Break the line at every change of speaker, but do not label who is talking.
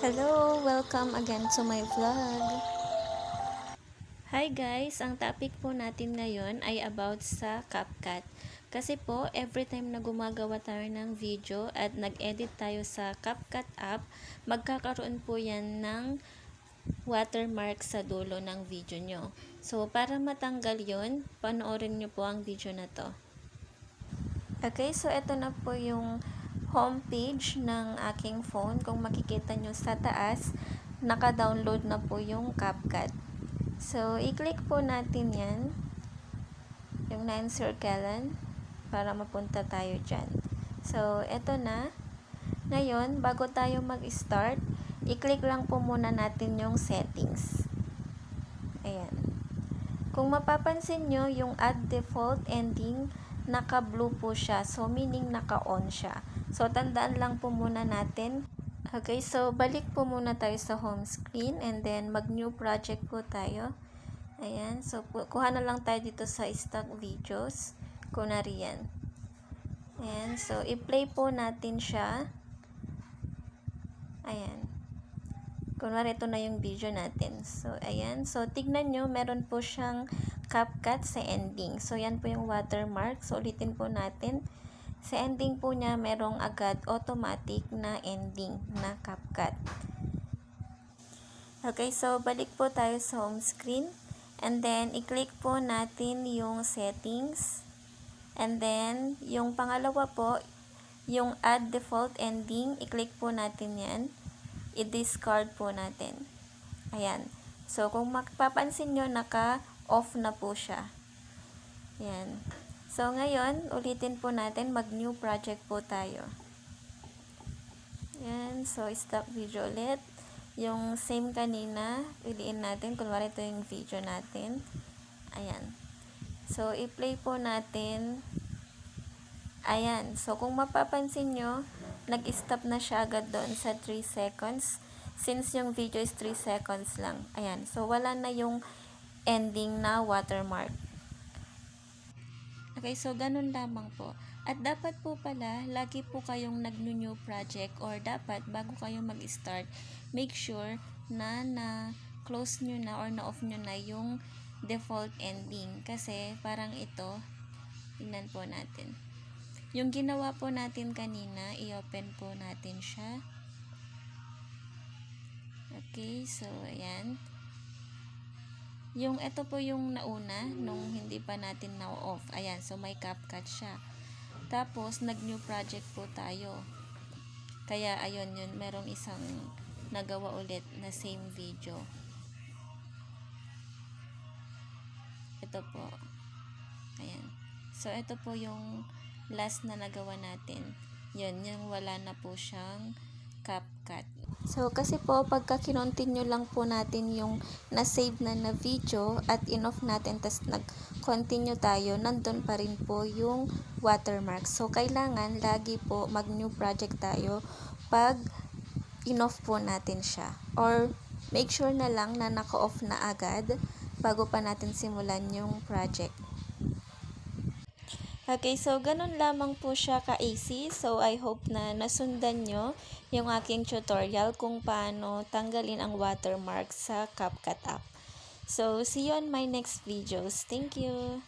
Hello! Welcome again to my vlog. Hi guys! Ang topic po natin ngayon ay about sa CapCut. Kasi po, every time na gumagawa tayo ng video at nag-edit tayo sa CapCut app, magkakaroon po yan ng watermark sa dulo ng video nyo. So, para matanggal yon, panoorin nyo po ang video na to. Okay, so ito na po yung homepage ng aking phone. Kung makikita nyo sa taas, naka-download na po yung CapCut. So, i-click po natin yan, yung 9 circlean, para mapunta tayo dyan. So, ito na. Ngayon, bago tayo mag-start, i-click lang po muna natin yung settings. Ayan. Kung mapapansin nyo, yung add default ending, naka-blue po siya. So, meaning naka-on siya. So, tandaan lang po muna natin. Okay, so balik po muna tayo sa home screen and then mag-new project po tayo. Ayan, so kuha na lang tayo dito sa stock videos. Kunwari yan. Ayan, so i-play po natin siya. Ayan. Kunwari ito na yung video natin. So, ayan. So, tignan nyo, meron po siyang CapCut sa ending. So, yan po yung watermark. So, ulitin po natin. Sa ending po niya, merong agad automatic na ending na CapCut. Okay, so balik po tayo sa home screen. And then, i-click po natin yung settings. And then, yung pangalawa po, yung add default ending, i-click po natin yan. I-discard po natin. Ayan. So, kung mapapansin nyo, naka-off na po siya. Ayan. So, ngayon, ulitin po natin, mag-new project po tayo. Ayan. So, stop video ulit. Yung same kanina, piliin natin. Kunwari ito yung video natin. Ayan. So, i-play po natin. Ayan. So, kung mapapansin nyo, nag-stop na siya agad doon sa 3 seconds. Since yung video is 3 seconds lang. Ayan. So, wala na yung ending na watermark. Okay, so ganun lamang po. At dapat po pala, lagi po kayong nag-new project or dapat bago kayo mag-start, make sure na na-close nyo na or na-off nyo na yung default ending. Kasi parang ito, tingnan po natin. Yung ginawa po natin kanina, i-open po natin siya. Okay, so ayan. Yung ito po yung nauna, nung hindi pa natin na-off. Ayan, so may CapCut siya. Tapos, nag-new project po tayo. Kaya, ayun yun, merong isang nagawa ulit na same video. Ito po. Ayan. So, ito po yung last na nagawa natin. Yun, yung wala na po siyang CapCut. So, kasi po, pagka kinontinue lang po natin yung na-save na video at in-off natin, tas nag-continue tayo, nandun pa rin po yung watermark. So, kailangan lagi po mag-new project tayo pag in-off po natin siya. Or, make sure na lang na naka-off na agad bago pa natin simulan yung project. Okay, so ganun lamang po siya ka-easy. So, I hope na nasundan nyo yung aking tutorial kung paano tanggalin ang watermark sa CapCut app. So, see you on my next videos. Thank you!